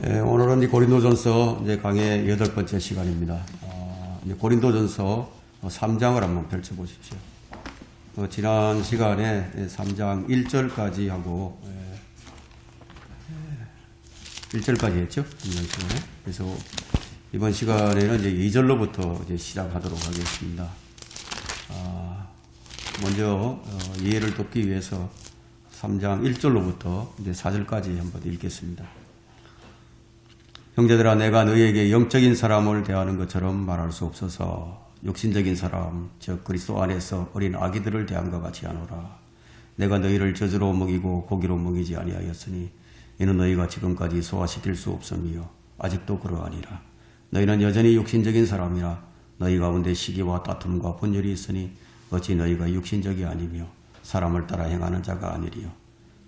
오늘은 이제 고린도전서 이제 강의 8번째 시간입니다. 이제 고린도전서 3장을 한번 펼쳐보십시오. 지난 시간에 3장 1절까지 하고 1절까지 했죠. 이번 시간에. 그래서 이번 시간에는 이제 2절로부터 이제 시작하도록 하겠습니다. 먼저 이해를 돕기 위해서 3장 1절로부터 이제 4절까지 한번 읽겠습니다. 형제들아, 내가 너희에게 영적인 사람을 대하는 것처럼 말할 수 없어서 육신적인 사람, 즉 그리스도 안에서 어린 아기들을 대함과 같이 하노라. 내가 너희를 젖으로 먹이고 고기로 먹이지 아니하였으니 이는 너희가 지금까지 소화시킬 수 없음이요 아직도 그러하니라. 너희는 여전히 육신적인 사람이라. 너희 가운데 시기와 다툼과 분열이 있으니 어찌 너희가 육신적이 아니며 사람을 따라 행하는 자가 아니리요.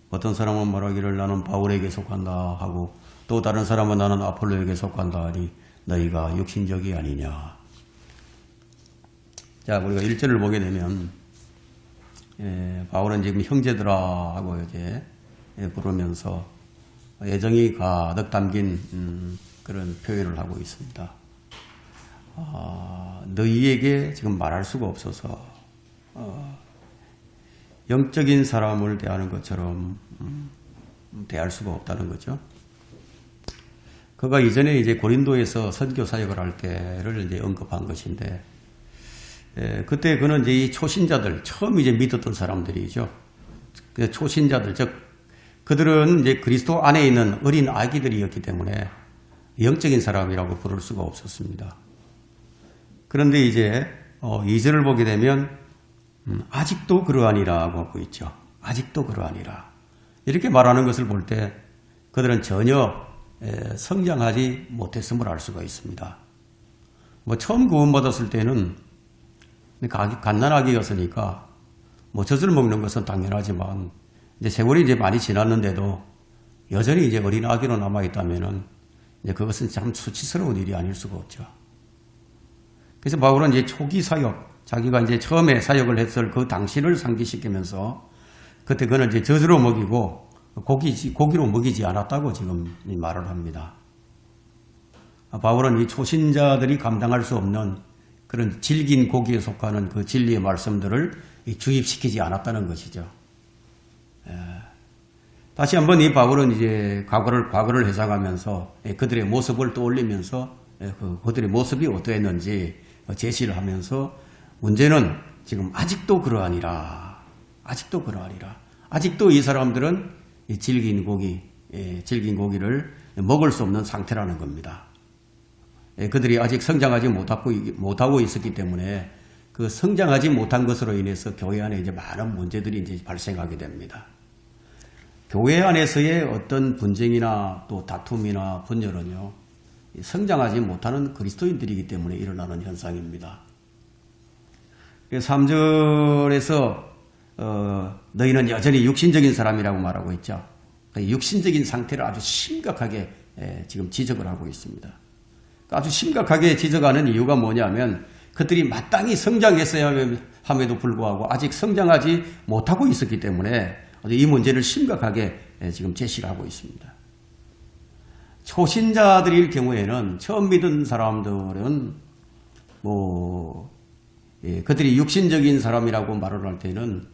어떤 사람은 말하기를 나는 바울에게 속한다 하고 또 다른 사람은 나는 아폴로에게 속한다 하니 너희가 육신적이 아니냐. 자, 우리가 1절을 보게 되면 바울은 지금 형제들아 하고 이제 부르면서 애정이 가득 담긴 그런 표현을 하고 있습니다. 너희에게 지금 말할 수가 없어서 영적인 사람을 대하는 것처럼 대할 수가 없다는 거죠. 그가 이전에 이제 고린도에서 선교 사역을 할 때를 이제 언급한 것인데, 그때 그는 이제 이 초신자들, 처음 이제 믿었던 사람들이죠. 초신자들, 즉, 그들은 이제 그리스도 안에 있는 어린 아기들이었기 때문에 영적인 사람이라고 부를 수가 없었습니다. 그런데 이제 2절을 보게 되면 아직도 그러하니라고 하고 있죠. 아직도 그러하니라. 이렇게 말하는 것을 볼 때 그들은 전혀 성장하지 못했음을 알 수가 있습니다. 처음 구원받았을 때는 갓난아기였으니까 젖을 먹는 것은 당연하지만 이제 세월이 이제 많이 지났는데도 여전히 이제 어린 아기로 남아 있다면은 이제 그것은 참 수치스러운 일이 아닐 수가 없죠. 그래서 바울은 이제 초기 사역, 자기가 이제 처음에 사역을 했을 그 당시를 상기시키면서 그때 그는 이제 젖으로 먹이고 고기로 먹이지 않았다고 지금 말을 합니다. 바울은 이 초신자들이 감당할 수 없는 그런 질긴 고기에 속하는 그 진리의 말씀들을 주입시키지 않았다는 것이죠. 다시 한번 이 바울은 이제 과거를 회상하면서 그들의 모습을 떠올리면서 그들의 모습이 어떠했는지 제시를 하면서 문제는 지금 아직도 그러하니라. 아직도 그러하니라. 아직도 이 사람들은 이 질긴 고기를 먹을 수 없는 상태라는 겁니다. 그들이 아직 성장하지 못하고 있었기 때문에 그 성장하지 못한 것으로 인해서 교회 안에 이제 많은 문제들이 이제 발생하게 됩니다. 교회 안에서의 어떤 분쟁이나 또 다툼이나 분열은요, 성장하지 못하는 그리스도인들이기 때문에 일어나는 현상입니다. 3절에서 너희는 여전히 육신적인 사람이라고 말하고 있죠. 육신적인 상태를 아주 심각하게 지금 지적을 하고 있습니다. 아주 심각하게 지적하는 이유가 뭐냐면 그들이 마땅히 성장했어야 함에도 불구하고 아직 성장하지 못하고 있었기 때문에 이 문제를 심각하게 지금 제시를 하고 있습니다. 초신자들일 경우에는 처음 믿은 사람들은 그들이 육신적인 사람이라고 말을 할 때는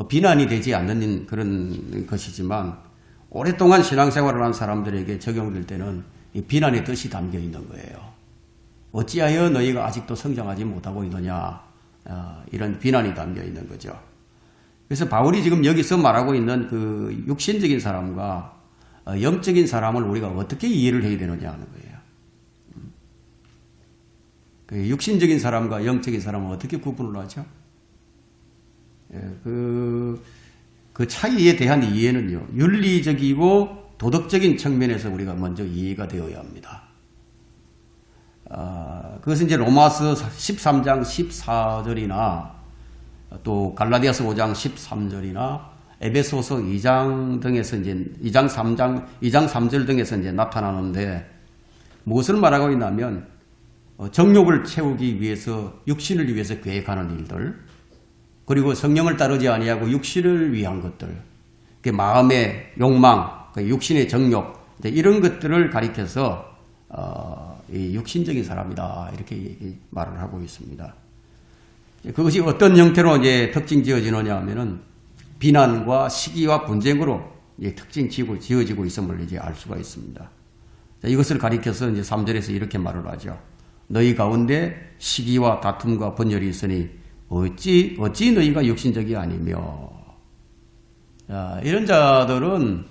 비난이 되지 않는 그런 것이지만 오랫동안 신앙생활을 한 사람들에게 적용될 때는 이 비난의 뜻이 담겨 있는 거예요. 어찌하여 너희가 아직도 성장하지 못하고 있느냐, 이런 비난이 담겨 있는 거죠. 그래서 바울이 지금 여기서 말하고 있는 그 육신적인 사람과 영적인 사람을 우리가 어떻게 이해를 해야 되느냐 하는 거예요. 그 육신적인 사람과 영적인 사람은 어떻게 구분을 하죠? 그 차이에 대한 이해는요, 윤리적이고 도덕적인 측면에서 우리가 먼저 이해가 되어야 합니다. 그것은 이제 로마서 13장 14절이나 또 갈라디아서 5장 13절이나 에베소서 2장 등에서 이제 2장 3절 등에서 이제 나타나는데 무엇을 말하고 있냐면 정욕을 채우기 위해서 육신을 위해서 계획하는 일들, 그리고 성령을 따르지 아니하고 육신을 위한 것들, 마음의 욕망, 육신의 정욕, 이런 것들을 가리켜서 이 육신적인 사람이다 이렇게 말을 하고 있습니다. 그것이 어떤 형태로 이제 특징 지어지느냐 하면은 비난과 시기와 분쟁으로 이제 특징 지어지고 있음을 이제 알 수가 있습니다. 자, 이것을 가리켜서 이제 3절에서 이렇게 말을 하죠. 너희 가운데 시기와 다툼과 분열이 있으니 어찌 너희가 육신적이 아니며. 자, 이런 자들을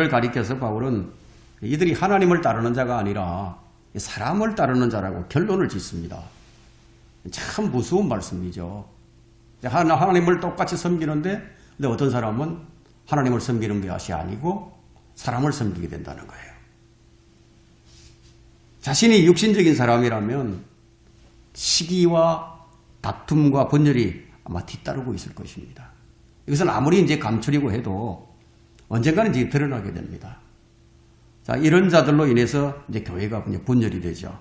가리켜서 바울은 이들이 하나님을 따르는 자가 아니라 사람을 따르는 자라고 결론을 짓습니다. 참 무서운 말씀이죠. 하나님을 똑같이 섬기는데 근데 어떤 사람은 하나님을 섬기는 것이 아니고 사람을 섬기게 된다는 거예요. 자신이 육신적인 사람이라면 시기와 다툼과 분열이 아마 뒤따르고 있을 것입니다. 이것은 아무리 이제 감추려고 해도 언젠가는 이제 드러나게 됩니다. 자, 이런 자들로 인해서 이제 교회가 이제 분열이 되죠.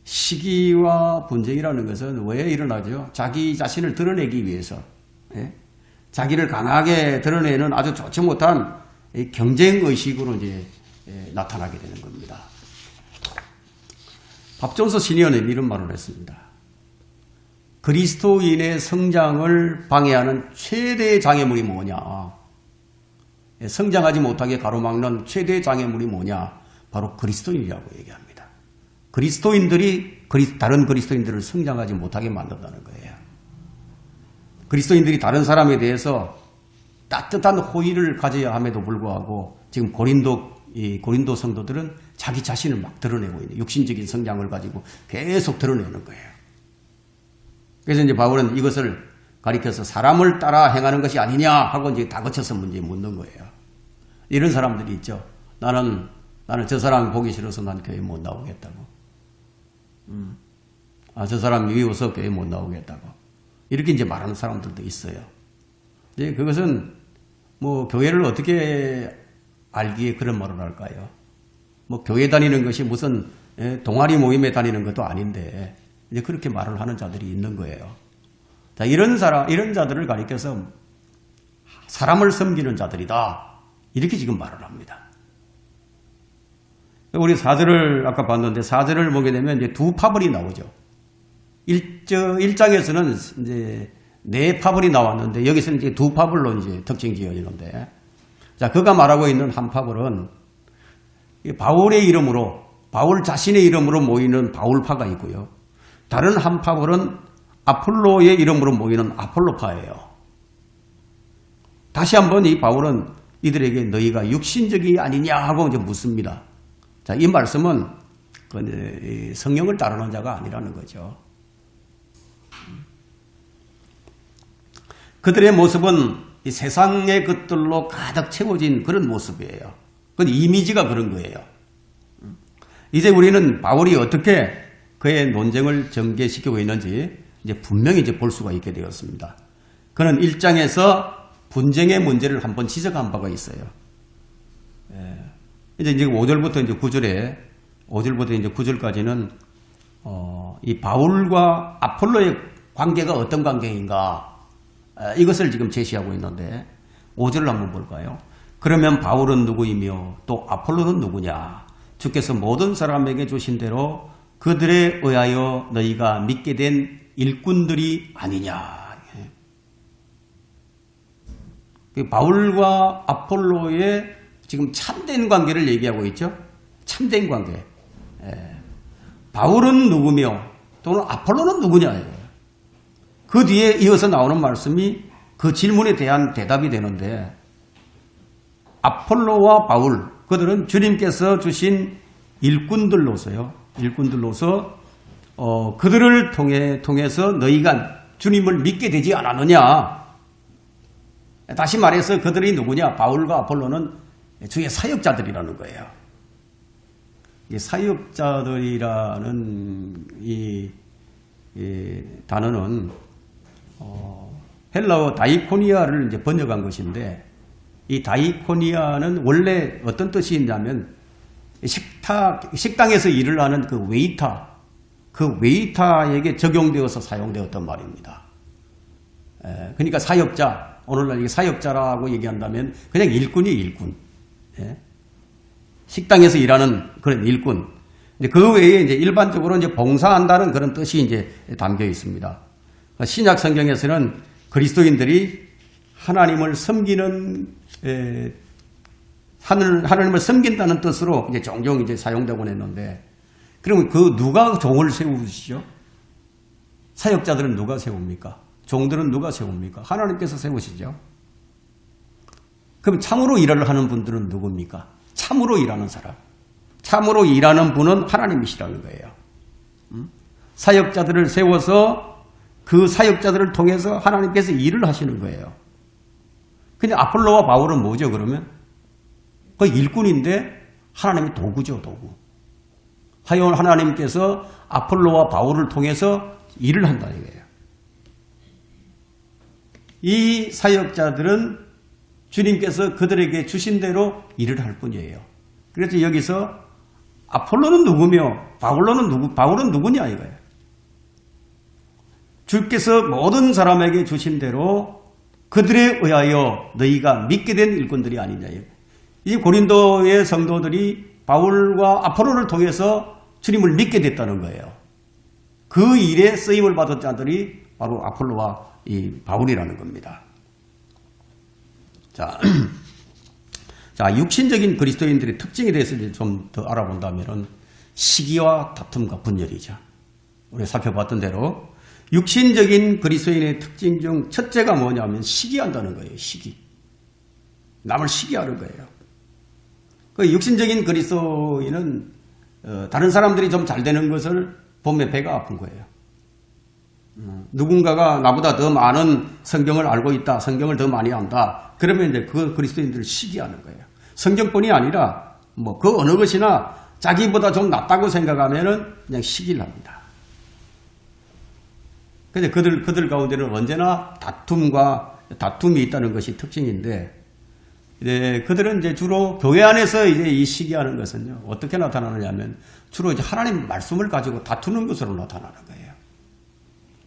시기와 분쟁이라는 것은 왜 일어나죠? 자기 자신을 드러내기 위해서, 예? 자기를 강하게 드러내는 아주 좋지 못한 경쟁 의식으로 이제 나타나게 되는 겁니다. 밥존서 시니어는 이런 말을 했습니다. 그리스도인의 성장을 방해하는 최대의 장애물이 뭐냐? 성장하지 못하게 가로막는 최대의 장애물이 뭐냐? 바로 그리스도인이라고 얘기합니다. 그리스도인들이 다른 그리스도인들을 성장하지 못하게 만든다는 거예요. 그리스도인들이 다른 사람에 대해서 따뜻한 호의를 가져야 함에도 불구하고 지금 고린도 성도들은 자기 자신을 막 드러내고 있는 육신적인 성장을 가지고 계속 드러내는 거예요. 그래서 이제 바울은 이것을 가리켜서 사람을 따라 행하는 것이 아니냐 하고 이제 다그쳐서 문제 묻는 거예요. 이런 사람들이 있죠. 나는 저 사람 보기 싫어서 난 교회 못 나오겠다고. 저 사람 미워서 교회 못 나오겠다고. 이렇게 이제 말하는 사람들도 있어요. 그것은 뭐 교회를 어떻게 알기에 그런 말을 할까요? 뭐 교회 다니는 것이 무슨 동아리 모임에 다니는 것도 아닌데 이제 그렇게 말을 하는 자들이 있는 거예요. 자, 이런 자들을 가리켜서 사람을 섬기는 자들이다. 이렇게 지금 말을 합니다. 우리 4절을 아까 봤는데 4절을 보게 되면 이제 두 파벌이 나오죠. 1장에서는 이제 네 파벌이 나왔는데 여기서는 이제 두 파벌로 이제 특징 지어지는데, 자, 그가 말하고 있는 한 파벌은 바울의 이름으로, 바울 자신의 이름으로 모이는 바울파가 있고요. 다른 한 파벌은 아폴로의 이름으로 모이는 아폴로파예요. 다시 한번 이 바울은 이들에게 너희가 육신적이 아니냐 하고 이제 묻습니다. 자, 이 말씀은 성령을 따르는 자가 아니라는 거죠. 그들의 모습은 이 세상의 것들로 가득 채워진 그런 모습이에요. 그건 이미지가 그런 거예요. 이제 우리는 바울이 어떻게 그의 논쟁을 전개시키고 있는지 이제 분명히 이제 볼 수가 있게 되었습니다. 그는 1장에서 분쟁의 문제를 한번 지적한 바가 있어요. 이제 5절부터 이제 5절부터 이제 9절까지는 이 바울과 아폴로의 관계가 어떤 관계인가 이것을 지금 제시하고 있는데 5절을 한번 볼까요? 그러면 바울은 누구이며 또 아폴로는 누구냐? 주께서 모든 사람에게 주신 대로 그들에 의하여 너희가 믿게 된 일꾼들이 아니냐? 바울과 아폴로의 지금 참된 관계를 얘기하고 있죠. 참된 관계. 바울은 누구며 또는 아폴로는 누구냐. 그 뒤에 이어서 나오는 말씀이 그 질문에 대한 대답이 되는데, 아폴로와 바울, 그들은 주님께서 주신 일꾼들로서 그들을 통해서 너희가 주님을 믿게 되지 않았느냐. 다시 말해서 그들이 누구냐? 바울과 아폴로는 주의 사역자들이라는 거예요. 이 사역자들이라는 이 단어는 헬라어 다이코니아를 이제 번역한 것인데, 이 다이코니아는 원래 어떤 뜻이 있냐면 식당에서 일을 하는 그 웨이터에게 적용되어서 사용되었던 말입니다. 그러니까 사역자, 오늘날 이 사역자라고 얘기한다면 그냥 일꾼이 일꾼. 예? 식당에서 일하는 그런 일꾼. 그 외에 이제 일반적으로 이제 봉사한다는 그런 뜻이 이제 담겨 있습니다. 신약 성경에서는 그리스도인들이 하나님을 섬기는 하나님을 섬긴다는 뜻으로 이제 종종 이제 사용되곤 했는데, 그러면 그 누가 종을 세우시죠? 사역자들은 누가 세웁니까? 종들은 누가 세웁니까? 하나님께서 세우시죠. 그럼 참으로 일을 하는 분들은 누굽니까? 참으로 일하는 사람. 참으로 일하는 분은 하나님이시라는 거예요. 사역자들을 세워서 그 사역자들을 통해서 하나님께서 일을 하시는 거예요. 근데 아폴로와 바울은 뭐죠, 그러면? 그 일꾼인데 하나님의 도구죠, 도구. 하여간 하나님께서 아폴로와 바울을 통해서 일을 한다 이거예요. 이 사역자들은 주님께서 그들에게 주신 대로 일을 할 뿐이에요. 그래서 여기서 아폴로는 누구며 바울은 누구냐 이거예요. 주께서 모든 사람에게 주신 대로 그들에 의하여 너희가 믿게 된 일꾼들이 아니냐. 이 고린도의 성도들이 바울과 아폴로를 통해서 주님을 믿게 됐다는 거예요. 그 일에 쓰임을 받은 자들이 바로 아폴로와 이 바울이라는 겁니다. 자, 육신적인 그리스도인들의 특징에 대해서 좀 더 알아본다면 시기와 다툼과 분열이죠. 우리 살펴봤던 대로 육신적인 그리스도인의 특징 중 첫째가 뭐냐면 시기한다는 거예요. 시기. 남을 시기하는 거예요. 그 육신적인 그리스도인은 다른 사람들이 좀 잘 되는 것을 보면 배가 아픈 거예요. 누군가가 나보다 더 많은 성경을 알고 있다. 성경을 더 많이 안다. 그러면 이제 그 그리스도인들을 시기하는 거예요. 성경뿐이 아니라 뭐 그 어느 것이나 자기보다 좀 낫다고 생각하면은 그냥 시기를 합니다. 근데 그들 가운데는 언제나 다툼이 있다는 것이 특징인데, 그들은 이제 주로 교회 안에서 이제 이 시기하는 것은요, 어떻게 나타나느냐면 주로 이제 하나님 말씀을 가지고 다투는 것으로 나타나는 거예요.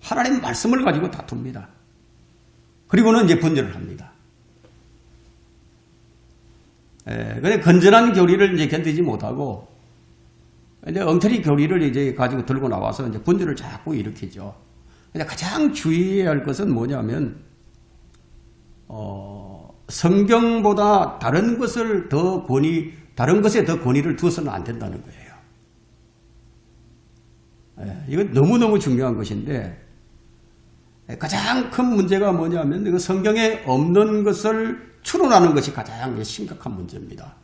하나님 말씀을 가지고 다툽니다. 그리고는 이제 분열을 합니다. 근데 건전한 교리를 이제 견디지 못하고, 이제 엉터리 교리를 이제 가지고 들고 나와서 이제 분열을 자꾸 일으키죠. 근데 가장 주의해야 할 것은 뭐냐면, 성경보다 다른 것에 더 권위를 두어서는 안 된다는 거예요. 이건 너무너무 중요한 것인데, 가장 큰 문제가 뭐냐면, 그 성경에 없는 것을 추론하는 것이 가장 심각한 문제입니다.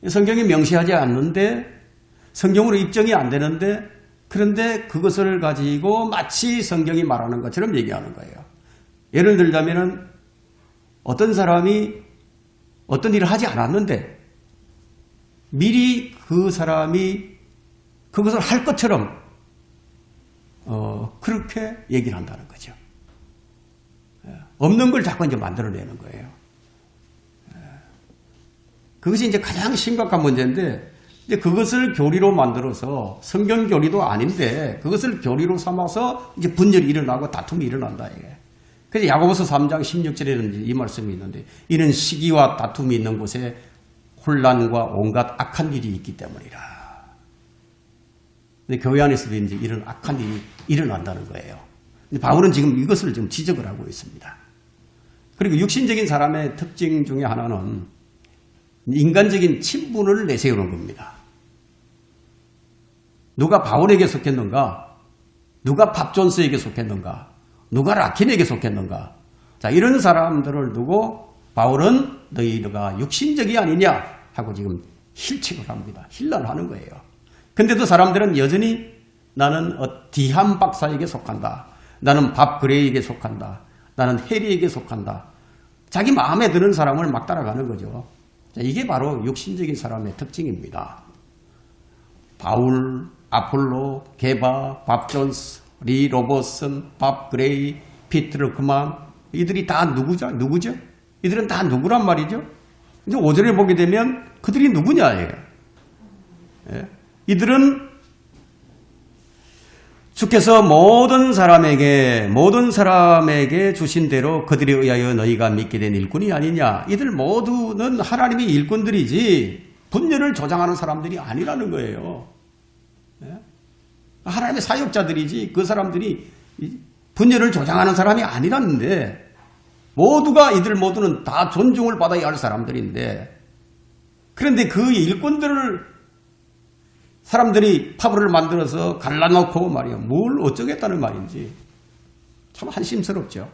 성경이 명시하지 않는데, 성경으로 입증이 안 되는데, 그런데 그것을 가지고 마치 성경이 말하는 것처럼 얘기하는 거예요. 예를 들자면은 어떤 사람이 어떤 일을 하지 않았는데 미리 그 사람이 그것을 할 것처럼 그렇게 얘기를 한다는 거죠. 없는 걸 자꾸 이제 만들어내는 거예요. 그것이 이제 가장 심각한 문제인데, 이제 그것을 교리로 만들어서 성경 교리도 아닌데 그것을 교리로 삼아서 이제 분열이 일어나고 다툼이 일어난다 이게. 그래서 야고보서 3장 16절에는 이 말씀이 있는데, 이는 시기와 다툼이 있는 곳에 혼란과 온갖 악한 일이 있기 때문이라. 근데 교회 안에서도 이제 이런 악한 일이 일어난다는 거예요. 근데 바울은 지금 이것을 좀 지적을 하고 있습니다. 그리고 육신적인 사람의 특징 중에 하나는 인간적인 친분을 내세우는 겁니다. 누가 바울에게 속했는가? 누가 밥 존스에게 속했는가? 누가 라킨에게 속했는가? 자, 이런 사람들을 두고 바울은 너희가 육신적이 아니냐 하고 지금 힐책을 합니다. 힐난을 하는 거예요. 근데도 사람들은 여전히 나는 디함 박사에게 속한다. 나는 밥 그레이에게 속한다. 나는 해리에게 속한다. 자기 마음에 드는 사람을 막 따라가는 거죠. 자, 이게 바로 육신적인 사람의 특징입니다. 바울, 아폴로, 게바, 밥 존스, 리 로버슨, 밥 그레이, 피트 러크만, 이들이 다 누구죠? 이들은 다 누구란 말이죠? 이제 5절에 보게 되면 그들이 누구냐예요. 예? 이들은 주께서 모든 사람에게 주신 대로 그들에 의하여 너희가 믿게 된 일꾼이 아니냐. 이들 모두는 하나님의 일꾼들이지 분열을 조장하는 사람들이 아니라는 거예요. 하나님의 사역자들이지 그 사람들이 분열을 조장하는 사람이 아니라는데, 이들 모두는 다 존중을 받아야 할 사람들인데, 그런데 그 일꾼들을 사람들이 파벌을 만들어서 갈라놓고 말이야 뭘 어쩌겠다는 말인지 참 한심스럽죠.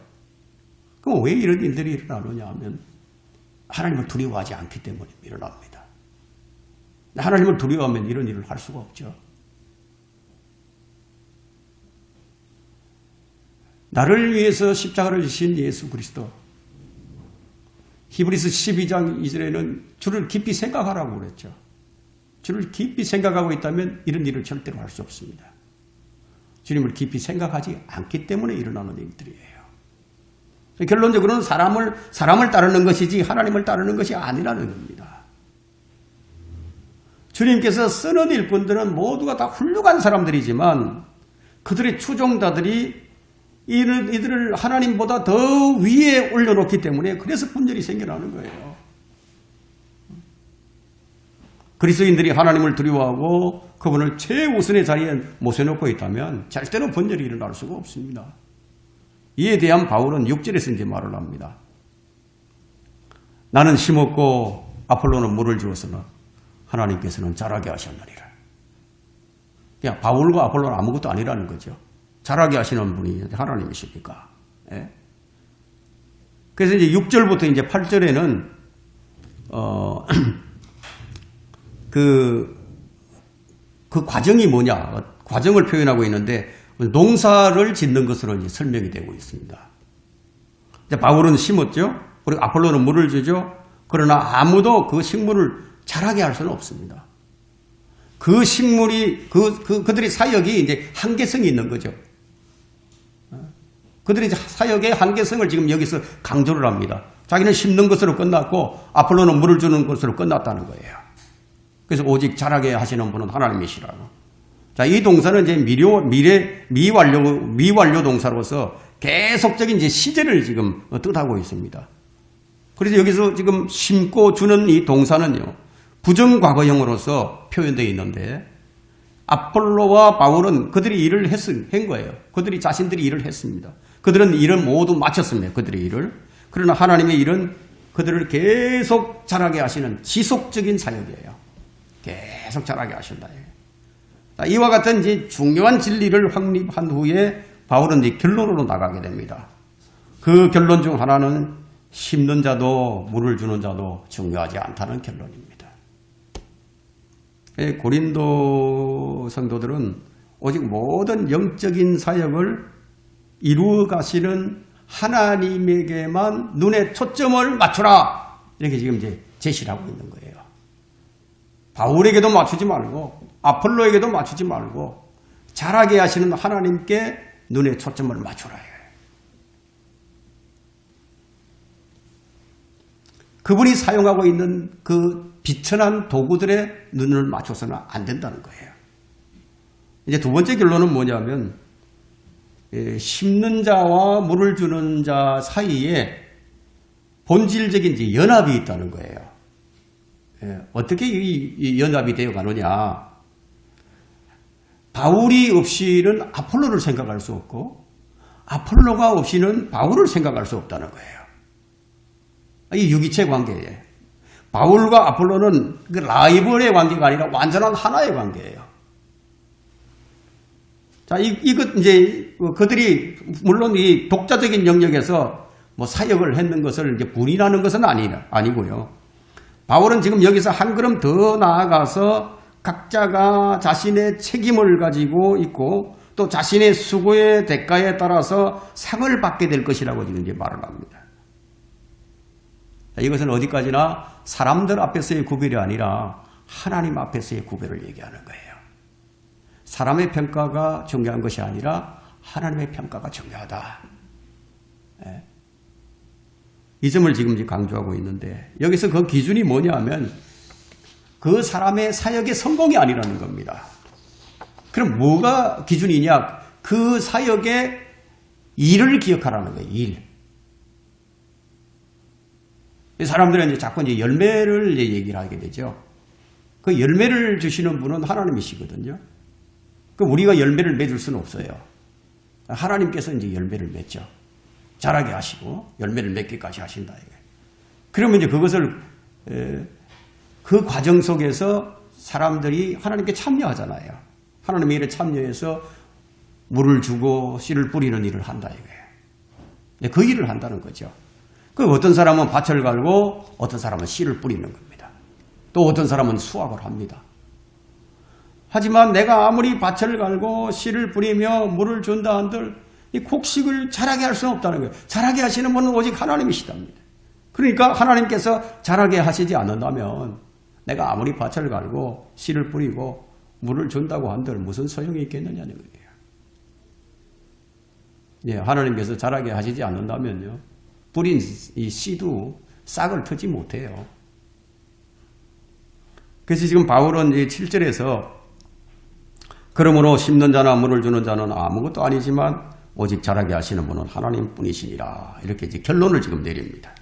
그럼 왜 이런 일들이 일어나느냐 하면 하나님을 두려워하지 않기 때문에 일어납니다. 하나님을 두려워하면 이런 일을 할 수가 없죠. 나를 위해서 십자가를 지신 예수 그리스도. 히브리서 12장 2절에는 주를 깊이 생각하라고 그랬죠. 주를 깊이 생각하고 있다면 이런 일을 절대로 할 수 없습니다. 주님을 깊이 생각하지 않기 때문에 일어나는 일들이에요. 결론적으로는 사람을 따르는 것이지 하나님을 따르는 것이 아니라는 겁니다. 주님께서 쓰는 일꾼들은 모두가 다 훌륭한 사람들이지만 그들의 추종자들이 이들을 하나님보다 더 위에 올려놓기 때문에 그래서 분열이 생겨나는 거예요. 그리스도인들이 하나님을 두려워하고 그분을 최우선의 자리에 모셔놓고 있다면 절대로 분열이 일어날 수가 없습니다. 이에 대한 바울은 6절에서 이제 말을 합니다. 나는 심었고 아폴로는 물을 주었으나 하나님께서는 자라게 하셨느니라. 그냥 바울과 아폴로는 아무것도 아니라는 거죠. 자라게 하시는 분이 하나님이시니까. 예? 그래서 이제 6절부터 이제 8절에는 그 과정이 뭐냐, 과정을 표현하고 있는데 농사를 짓는 것으로 이제 설명이 되고 있습니다. 이제 바울은 심었죠. 그리고 아폴로는 물을 주죠. 그러나 아무도 그 식물을 자라게 할 수는 없습니다. 그 식물이 그들의 사역이 이제 한계성이 있는 거죠. 그들의 사역의 한계성을 지금 여기서 강조를 합니다. 자기는 심는 것으로 끝났고 아폴로는 물을 주는 것으로 끝났다는 거예요. 그래서 오직 자라게 하시는 분은 하나님이시라고. 자, 이 동사는 이제 미완료 동사로서 계속적인 이제 시제를 지금 뜻하고 있습니다. 그래서 여기서 지금 심고 주는 이 동사는요, 부정과거형으로서 표현되어 있는데, 아폴로와 바울은 그들이 일을 한 거예요. 그들이 자신들이 일을 했습니다. 그들은 일을 모두 마쳤습니다. 그들의 일을. 그러나 하나님의 일은 그들을 계속 자라게 하시는 지속적인 사역이에요. 계속 자라게 하신다. 이와 같은 이제 중요한 진리를 확립한 후에 바울은 이제 결론으로 나가게 됩니다. 그 결론 중 하나는 심는 자도 물을 주는 자도 중요하지 않다는 결론입니다. 고린도 성도들은 오직 모든 영적인 사역을 이루어 가시는 하나님에게만 눈에 초점을 맞추라. 이렇게 지금 이제 제시를 하고 있는 거예요. 바울에게도 맞추지 말고 아폴로에게도 맞추지 말고 자라게 하시는 하나님께 눈에 초점을 맞추라. 그분이 사용하고 있는 그 비천한 도구들의 눈을 맞춰서는 안 된다는 거예요. 이제 두 번째 결론은 뭐냐면, 심는 자와 물을 주는 자 사이에 본질적인 이제 연합이 있다는 거예요. 어떻게 이 연합이 되어 가느냐. 바울이 없이는 아폴로를 생각할 수 없고 아폴로가 없이는 바울을 생각할 수 없다는 거예요. 이 유기체 관계에 바울과 아폴로는 그 라이벌의 관계가 아니라 완전한 하나의 관계예요. 자, 이것 이제 그들이 물론 이 독자적인 영역에서 뭐 사역을 했는 것을 이제 부인하는 것은 아니고요. 바울은 지금 여기서 한 걸음 더 나아가서 각자가 자신의 책임을 가지고 있고 또 자신의 수고의 대가에 따라서 상을 받게 될 것이라고 지금 이제 말을 합니다. 이것은 어디까지나 사람들 앞에서의 구별이 아니라 하나님 앞에서의 구별을 얘기하는 거예요. 사람의 평가가 중요한 것이 아니라 하나님의 평가가 중요하다. 이 점을 지금 강조하고 있는데, 여기서 그 기준이 뭐냐 하면 그 사람의 사역의 성공이 아니라는 겁니다. 그럼 뭐가 기준이냐? 그 사역의 일을 기억하라는 거예요. 일. 사람들은 이제 자꾸 이제 열매를 이제 얘기를 하게 되죠. 그 열매를 주시는 분은 하나님이시거든요. 그 우리가 열매를 맺을 수는 없어요. 하나님께서 이제 열매를 맺죠. 자라게 하시고 열매를 맺기까지 하신다. 그러면 이제 그것을 그 과정 속에서 사람들이 하나님께 참여하잖아요. 하나님의 일에 참여해서 물을 주고 씨를 뿌리는 일을 한다 이거예요. 그 일을 한다는 거죠. 그 어떤 사람은 밭을 갈고 어떤 사람은 씨를 뿌리는 겁니다. 또 어떤 사람은 수확을 합니다. 하지만 내가 아무리 밭을 갈고 씨를 뿌리며 물을 준다 한들 이 곡식을 자라게 할 수는 없다는 거예요. 자라게 하시는 분은 오직 하나님이시답니다. 그러니까 하나님께서 자라게 하시지 않는다면 내가 아무리 밭을 갈고 씨를 뿌리고 물을 준다고 한들 무슨 소용이 있겠느냐는 거예요. 예, 하나님께서 자라게 하시지 않는다면요. 뿌린 이 씨도 싹을 트지 못해요. 그래서 지금 바울은 7절에서 그러므로 심는 자나 물을 주는 자는 아무것도 아니지만 오직 자라게 하시는 분은 하나님뿐이시니라. 이렇게 이제 결론을 지금 내립니다.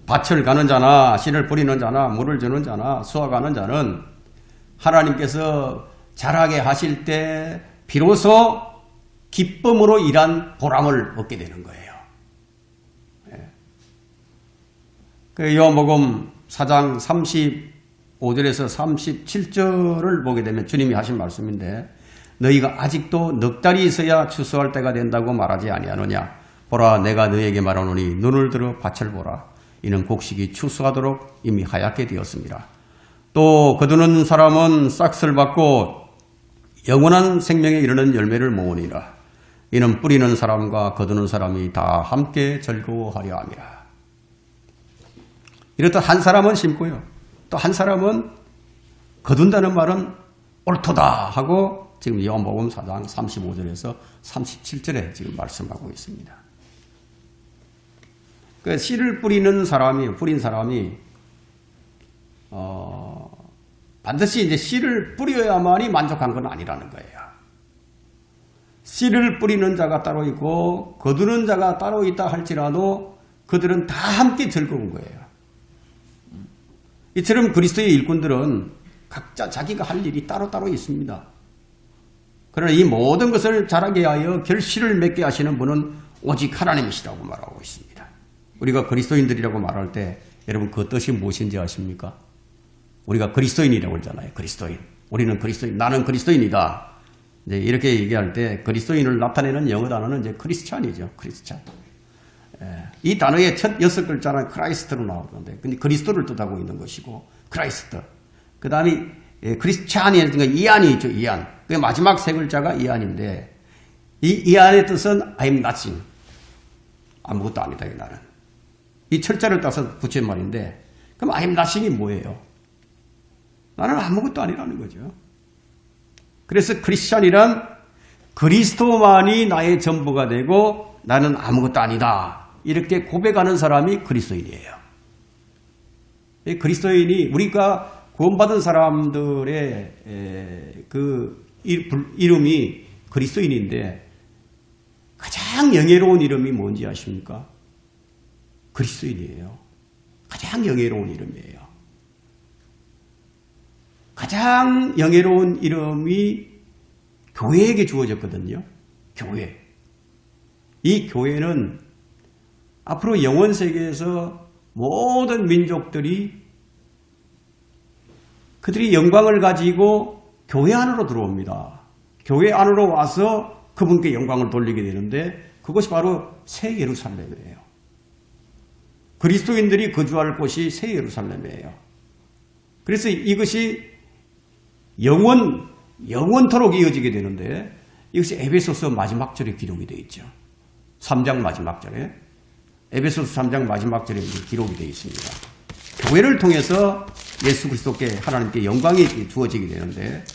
밭을 가는 자나 씨를 뿌리는 자나 물을 주는 자나 수확하는 자는 하나님께서 자라게 하실 때 비로소 기쁨으로 일한 보람을 얻게 되는 거예요. 그 요한복음 4장 35절에서 37절을 보게 되면 주님이 하신 말씀인데 너희가 아직도 넉 달이 있어야 추수할 때가 된다고 말하지 아니하느냐. 보라 내가 너희에게 말하노니 눈을 들어 밭을 보라. 이는 곡식이 추수하도록 이미 하얗게 되었습니다. 또 거두는 사람은 싹을 받고 영원한 생명에 이르는 열매를 모으니라. 이는 뿌리는 사람과 거두는 사람이 다 함께 즐거워하려 함이라. 이렇듯 한 사람은 심고요. 또 한 사람은 거둔다는 말은 옳도다 하고 지금 요한복음 4장 35절에서 37절에 지금 말씀하고 있습니다. 그 씨를 뿌린 사람이 반드시 이제 씨를 뿌려야만이 만족한 건 아니라는 거예요. 씨를 뿌리는 자가 따로 있고 거두는 자가 따로 있다 할지라도 그들은 다 함께 즐거운 거예요. 이처럼 그리스도의 일꾼들은 각자 자기가 할 일이 따로따로 있습니다. 그러나 이 모든 것을 자라게 하여 결실을 맺게 하시는 분은 오직 하나님이시라고 말하고 있습니다. 우리가 그리스도인들이라고 말할 때 여러분 그 뜻이 무엇인지 아십니까? 우리가 그리스도인이라고 그러잖아요. 그리스도인. 우리는 그리스도인. 나는 그리스도인이다. 이제 이렇게 얘기할 때 그리스도인을 나타내는 영어 단어는 이제 크리스찬이죠. 크리스찬. 이 단어의 첫 6글자는 크라이스트로 나오는데 근데 그리스도를 뜻하고 있는 것이고 크라이스트. 그 다음에 크리스찬이 이안이 있죠. 이안. 그 마지막 3글자가 이안인데 이 이안의 뜻은 I'm nothing. 아무것도 아니다. 나는. 이 철자를 따서 붙인 말인데 그럼 I'm nothing이 뭐예요? 나는 아무것도 아니라는 거죠. 그래서 크리스찬이란 그리스도만이 나의 전부가 되고 나는 아무것도 아니다. 이렇게 고백하는 사람이 그리스도인이에요. 그리스도인이 우리가 구원받은 사람들의 그 이름이 그리스도인인데 가장 영예로운 이름이 뭔지 아십니까? 그리스도인이에요. 가장 영예로운 이름이에요. 가장 영예로운 이름이 교회에게 주어졌거든요. 교회. 이 교회는 앞으로 영원 세계에서 모든 민족들이 그들이 영광을 가지고 교회 안으로 들어옵니다. 교회 안으로 와서 그분께 영광을 돌리게 되는데 그것이 바로 새 예루살렘이에요. 그리스도인들이 거주할 곳이 새 예루살렘이에요. 그래서 이것이 영원토록 이어지게 되는데 이것이 에베소서 마지막 절에 기록이 되어 있죠. 3장 마지막 절에 에베소서 3장 마지막 절에 기록이 되어 있습니다. 교회를 통해서 예수 그리스도께 하나님께 영광이 주어지게 되는데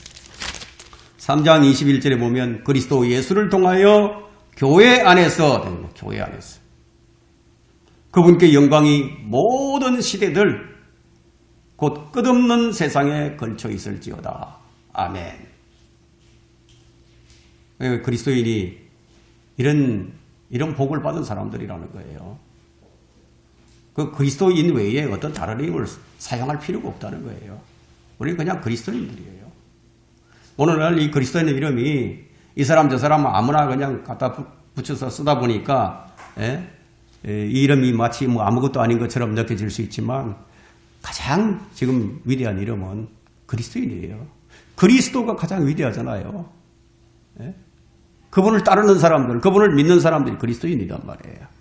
3장 21절에 보면 그리스도 예수를 통하여 교회 안에서 그분께 영광이 모든 시대들 곧 끝없는 세상에 걸쳐 있을지어다. 아멘. 그리스도인이 이런 복을 받은 사람들이라는 거예요. 그 그리스도인 외에 어떤 다른 이름을 사용할 필요가 없다는 거예요. 우리는 그냥 그리스도인들이에요. 오늘날 이 그리스도인 이름이 이 사람 저 사람 아무나 그냥 갖다 붙여서 쓰다 보니까 이 이름이 마치 뭐 아무것도 아닌 것처럼 느껴질 수 있지만 가장 지금 위대한 이름은 그리스도인이에요. 그리스도가 가장 위대하잖아요. 그분을 따르는 사람들, 그분을 믿는 사람들이 그리스도인이란 말이에요.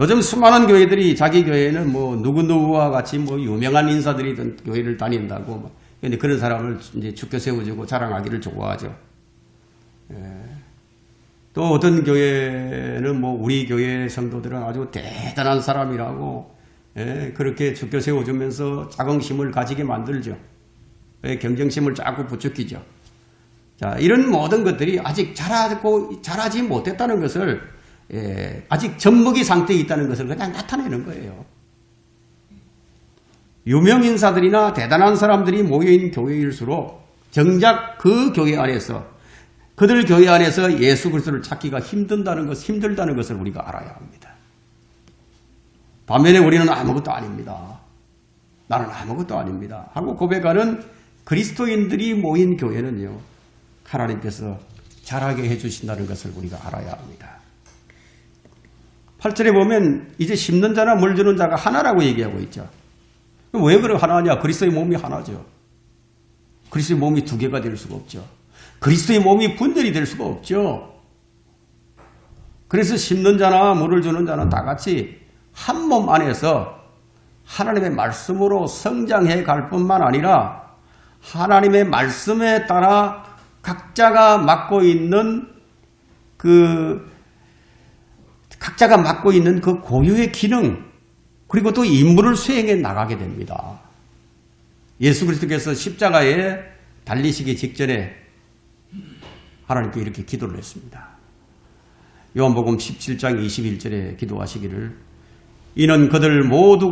요즘 수많은 교회들이 자기 교회는 뭐 누구누구와 같이 뭐 유명한 인사들이 교회를 다닌다고. 근데 그런 사람을 이제 죽여 세워주고 자랑하기를 좋아하죠. 또 어떤 교회는 뭐 우리 교회 성도들은 아주 대단한 사람이라고 그렇게 죽여 세워주면서 자긍심을 가지게 만들죠. 경쟁심을 자꾸 부추기죠. 자, 이런 모든 것들이 아직 잘하지 못했다는 것을 아직 젖먹이 상태에 있다는 것을 그냥 나타내는 거예요. 유명인사들이나 대단한 사람들이 모여있는 교회일수록 정작 그 교회 안에서 그들 교회 안에서 예수 그리스도를 찾기가 힘들다는 것을 우리가 알아야 합니다. 반면에 우리는 아무것도 아닙니다. 나는 아무것도 아닙니다. 하고 고백하는 그리스도인들이 모인 교회는요, 하나님께서 잘하게 해주신다는 것을 우리가 알아야 합니다. 8절에 보면 이제 심는 자나 물 주는 자가 하나라고 얘기하고 있죠. 왜 그래 하나냐? 그리스도의 몸이 하나죠. 그리스도의 몸이 두 개가 될 수가 없죠. 그리스도의 몸이 분열이 될 수가 없죠. 그래서 심는 자나 물을 주는 자는 다 같이 한 몸 안에서 하나님의 말씀으로 성장해 갈 뿐만 아니라 하나님의 말씀에 따라 각자가 맡고 있는 그 고유의 기능, 그리고 또 임무를 수행해 나가게 됩니다. 예수 그리스도께서 십자가에 달리시기 직전에 하나님께 이렇게 기도를 했습니다. 요한복음 17장 21절에 기도하시기를 이는 그들 모두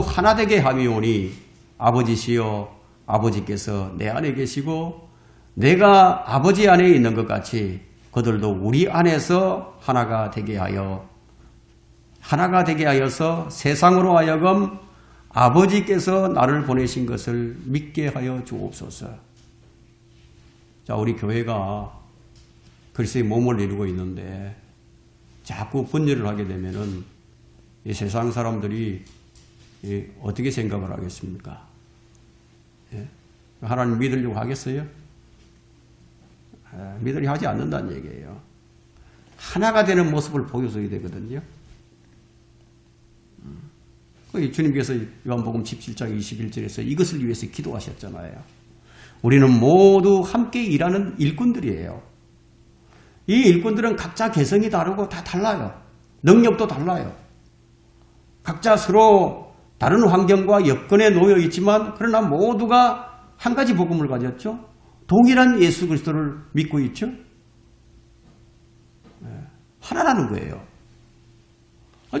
하나 되게 함이오니 아버지시여 아버지께서 내 안에 계시고 내가 아버지 안에 있는 것 같이 그들도 우리 안에서 하나가 되게 하여서 세상으로 하여금 아버지께서 나를 보내신 것을 믿게 하여 주옵소서. 자, 우리 교회가 그리스도의 몸을 이루고 있는데 자꾸 분열을 하게 되면은 이 세상 사람들이 어떻게 생각을 하겠습니까? 하나님 믿으려고 하겠어요? 믿으려 하지 않는다는 얘기예요. 하나가 되는 모습을 보여줘야 되거든요. 주님께서 요한복음 17장 21절에서 이것을 위해서 기도하셨잖아요. 우리는 모두 함께 일하는 일꾼들이에요. 이 일꾼들은 각자 개성이 다르고 다 달라요. 능력도 달라요. 각자 서로 다른 환경과 여건에 놓여 있지만 그러나 모두가 한 가지 복음을 가졌죠. 동일한 예수 그리스도를 믿고 있죠. 하나라는 거예요.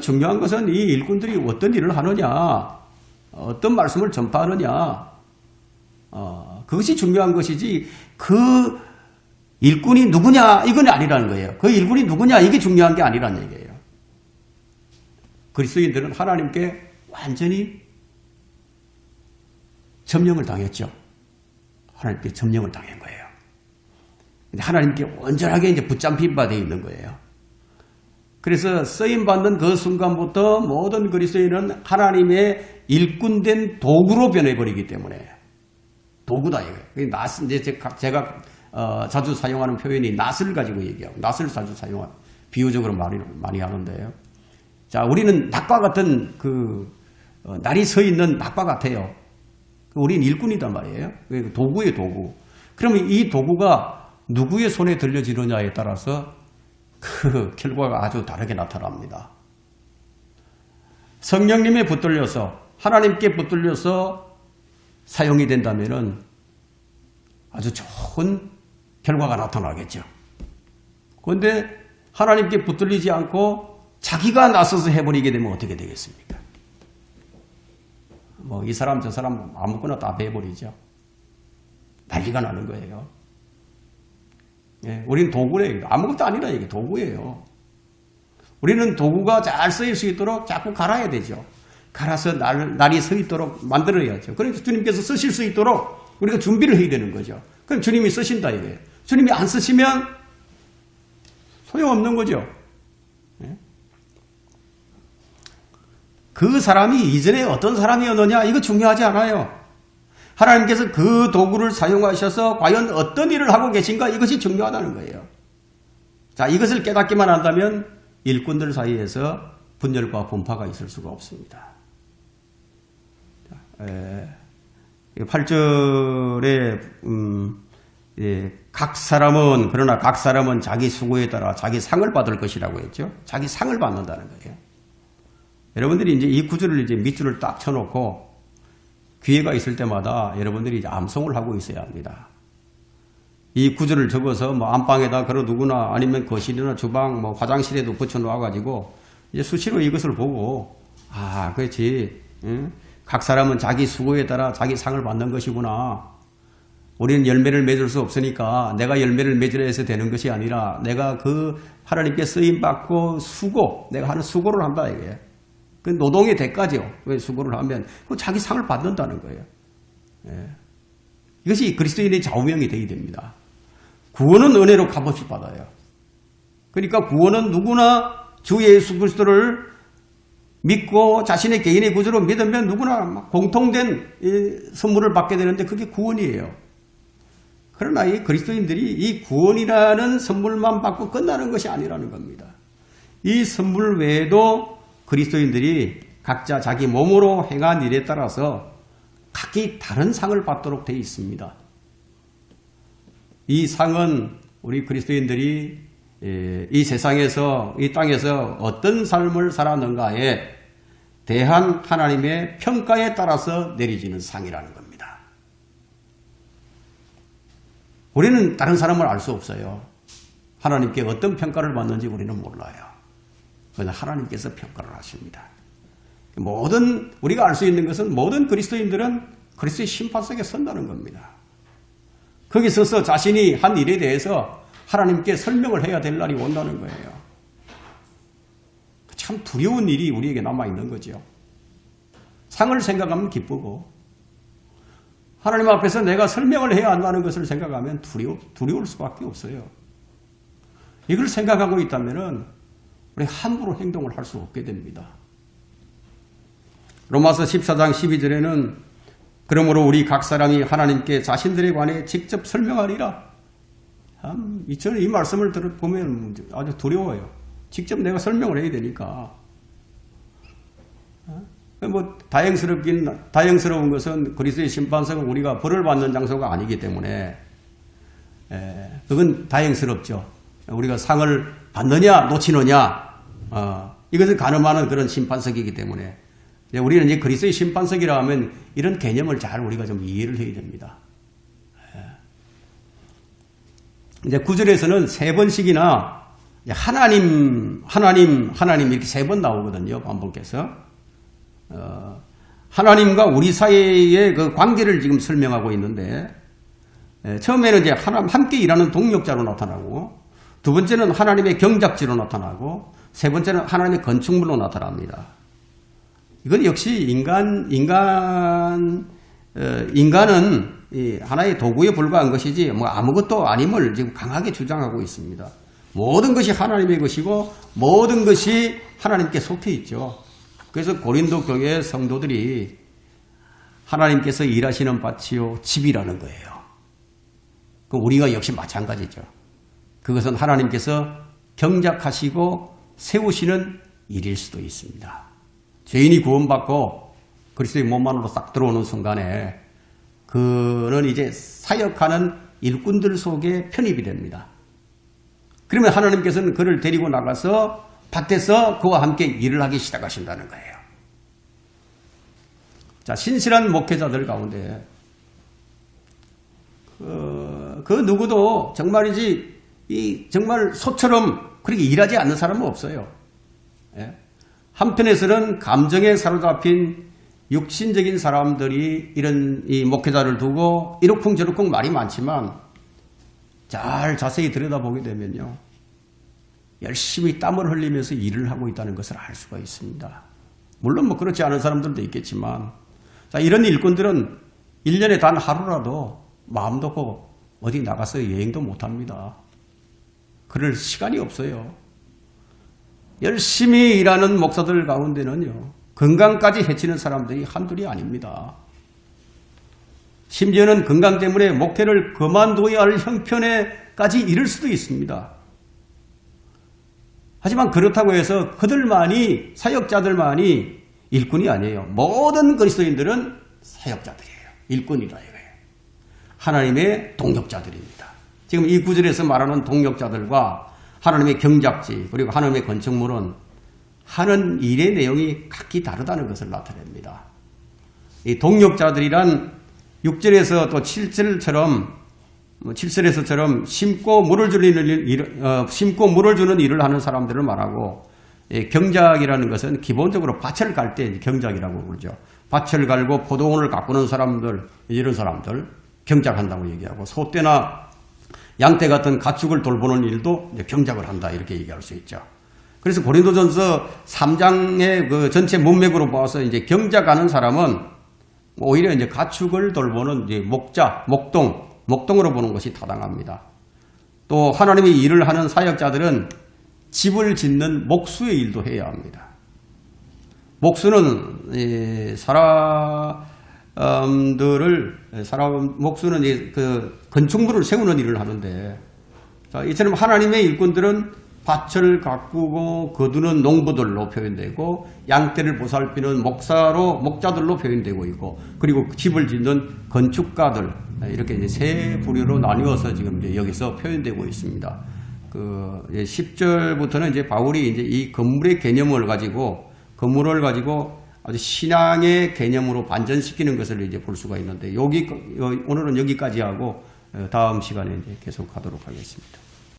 중요한 것은 이 일꾼들이 어떤 일을 하느냐, 어떤 말씀을 전파하느냐, 그것이 중요한 것이지 그 일꾼이 누구냐 이건 아니라는 거예요. 그 일꾼이 누구냐 이게 중요한 게 아니라는 얘기예요. 그리스도인들은 하나님께 완전히 점령을 당했죠. 하나님께 점령을 당한 거예요. 근데 하나님께 온전하게 이제 붙잡힌 바 되어 있는 거예요. 그래서 쓰임받는 그 순간부터 모든 그리스도인은 하나님의 일꾼된 도구로 변해버리기 때문에 도구다 이거예요. 낫은 이제 제가 자주 사용하는 표현이 낫을 가지고 얘기하고 낫을 자주 사용하는 비유적으로 많이 하는데요. 자, 우리는 낫과 같은 날이 서 있는 낫과 같아요. 우리는 일꾼이단 말이에요. 도구예요, 도구. 그러면 이 도구가 누구의 손에 들려지느냐에 따라서 그 결과가 아주 다르게 나타납니다. 성령님에 붙들려서 하나님께 붙들려서 사용이 된다면은 아주 좋은 결과가 나타나겠죠. 그런데 하나님께 붙들리지 않고 자기가 나서서 해버리게 되면 어떻게 되겠습니까? 뭐 이 사람 저 사람 아무거나 다 해버리죠. 난리가 나는 거예요. 예, 우리는 도구래요. 아무것도 아니라 이게 도구예요. 우리는 도구가 잘 쓰일 수 있도록 자꾸 갈아야 되죠. 갈아서 날이 서 있도록 만들어야죠. 그러니까 주님께서 쓰실 수 있도록 우리가 준비를 해야 되는 거죠. 그럼 주님이 쓰신다 이거예요. 주님이 안 쓰시면 소용없는 거죠. 예? 그 사람이 이전에 어떤 사람이었느냐 이거 중요하지 않아요. 하나님께서 그 도구를 사용하셔서 과연 어떤 일을 하고 계신가 이것이 중요하다는 거예요. 자, 이것을 깨닫기만 한다면 일꾼들 사이에서 분열과 분파가 있을 수가 없습니다. 8절에 각 사람은 자기 수고에 따라 자기 상을 받을 것이라고 했죠. 자기 상을 받는다는 거예요. 여러분들이 이제 이 구절을 이제 밑줄을 딱 쳐놓고 기회가 있을 때마다 여러분들이 이제 암송을 하고 있어야 합니다. 이 구절을 적어서 뭐 안방에다 걸어두거나 아니면 거실이나 주방, 뭐 화장실에도 붙여놓아가지고 이제 수시로 이것을 보고 아, 그렇지. 응? 각 사람은 자기 수고에 따라 자기 상을 받는 것이구나. 우리는 열매를 맺을 수 없으니까 내가 열매를 맺으려 해서 되는 것이 아니라 내가 그 하나님께 쓰임받고 내가 하는 수고를 한다 이게. 그 노동의 대가죠. 왜 수고를 하면 그 자기 상을 받는다는 거예요. 예. 이것이 그리스도인의 좌우명이 되어야 됩니다. 구원은 은혜로 값없이 받아요. 그러니까 구원은 누구나 주 예수 그리스도를 믿고 자신의 개인의 구주로 믿으면 누구나 공통된 선물을 받게 되는데 그게 구원이에요. 그러나 이 그리스도인들이 이 구원이라는 선물만 받고 끝나는 것이 아니라는 겁니다. 이 선물 외에도 그리스도인들이 각자 자기 몸으로 행한 일에 따라서 각기 다른 상을 받도록 되어 있습니다. 이 상은 우리 그리스도인들이 이 세상에서 이 땅에서 어떤 삶을 살았는가에 대한 하나님의 평가에 따라서 내려지는 상이라는 겁니다. 우리는 다른 사람을 알 수 없어요. 하나님께 어떤 평가를 받는지 우리는 몰라요. 그러나 하나님께서 평가를 하십니다. 우리가 알 수 있는 것은 모든 그리스도인들은 그리스도의 심판석에 선다는 겁니다. 거기 서서 자신이 한 일에 대해서 하나님께 설명을 해야 될 날이 온다는 거예요. 참 두려운 일이 우리에게 남아있는 거죠. 상을 생각하면 기쁘고 하나님 앞에서 내가 설명을 해야 한다는 것을 생각하면 두려울 수밖에 없어요. 이걸 생각하고 있다면 우리 함부로 행동을 할 수 없게 됩니다. 로마서 14장 12절에는 그러므로 우리 각 사람이 하나님께 자신들에 관해 직접 설명하리라. 저는 이 말씀을 보면 아주 두려워요. 직접 내가 설명을 해야 되니까. 다행스러운 것은 그리스도의 심판석은 우리가 벌을 받는 장소가 아니기 때문에 그건 다행스럽죠. 우리가 상을 받느냐 놓치느냐 이것을 가늠하는 그런 심판석이기 때문에 우리는 이제 그리스도의 심판석이라 하면 이런 개념을 잘 우리가 좀 이해를 해야 됩니다. 이제 9절에서는 3번씩이나 하나님 이렇게 3번 나오거든요. 반복해서 하나님과 우리 사이의 그 관계를 지금 설명하고 있는데 처음에는 이제 함께 일하는 동력자로 나타나고 두 번째는 하나님의 경작지로 나타나고 세 번째는 하나님의 건축물로 나타납니다. 이건 역시 인간은 하나의 도구에 불과한 것이지 아무것도 아님을 지금 강하게 주장하고 있습니다. 모든 것이 하나님의 것이고 모든 것이 하나님께 속해 있죠. 그래서 고린도 교회 성도들이 하나님께서 일하시는 밭이요 집이라는 거예요. 우리가 역시 마찬가지죠. 그것은 하나님께서 경작하시고 세우시는 일일 수도 있습니다. 죄인이 구원받고 그리스도의 몸 안으로 싹 들어오는 순간에 그는 이제 사역하는 일꾼들 속에 편입이 됩니다. 그러면 하나님께서는 그를 데리고 나가서 밭에서 그와 함께 일을 하기 시작하신다는 거예요. 자, 신실한 목회자들 가운데 그 누구도 정말 소처럼 그렇게 일하지 않는 사람은 없어요. 예? 한편에서는 감정에 사로잡힌 육신적인 사람들이 이런 이 목회자를 두고 이러쿵저러쿵 말이 많지만 잘 자세히 들여다보게 되면요. 열심히 땀을 흘리면서 일을 하고 있다는 것을 알 수가 있습니다. 물론 뭐 그렇지 않은 사람들도 있겠지만, 자, 이런 일꾼들은 1년에 단 하루라도 마음 놓고 어디 나가서 여행도 못 합니다. 그럴 시간이 없어요. 열심히 일하는 목사들 가운데는요, 건강까지 해치는 사람들이 한둘이 아닙니다. 심지어는 건강 때문에 목회를 그만둬야 할 형편에까지 이를 수도 있습니다. 하지만 그렇다고 해서 그들만이, 사역자들만이 일꾼이 아니에요. 모든 그리스도인들은 사역자들이에요. 일꾼이라 이거예요. 하나님의 동역자들입니다. 지금 이 구절에서 말하는 동역자들과 하나님의 경작지 그리고 하나님의 건축물은 하는 일의 내용이 각기 다르다는 것을 나타냅니다. 이 동역자들이란 6절에서 또 7절에서처럼 심고 물을 주는 일을 하는 사람들을 말하고, 경작이라는 것은 기본적으로 밭을 갈 때 경작이라고 그러죠. 밭을 갈고 포도원을 가꾸는 사람들, 이런 사람들 경작한다고 얘기하고, 소떼나 양떼 같은 가축을 돌보는 일도 경작을 한다 이렇게 얘기할 수 있죠. 그래서 고린도전서 3장의 그 전체 문맥으로 봐서 이제 경작하는 사람은 오히려 이제 가축을 돌보는 이제 목동으로 보는 것이 타당합니다. 또 하나님의 일을 하는 사역자들은 집을 짓는 목수의 일도 해야 합니다. 목수는 목수는 그 건축물을 세우는 일을 하는데, 자, 이처럼 하나님의 일꾼들은 밭을 가꾸고 거두는 농부들로 표현되고, 양떼를 보살피는 목자들로 표현되고 있고, 그리고 집을 짓는 건축가들, 이렇게 이제 세 부류로 나뉘어서 지금 이제 여기서 표현되고 있습니다. 10절부터는 이제 바울이 이제 이 건물의 개념을 가지고 아주 신앙의 개념으로 반전시키는 것을 이제 볼 수가 있는데, 오늘은 여기까지 하고 다음 시간에 이제 계속하도록 하겠습니다.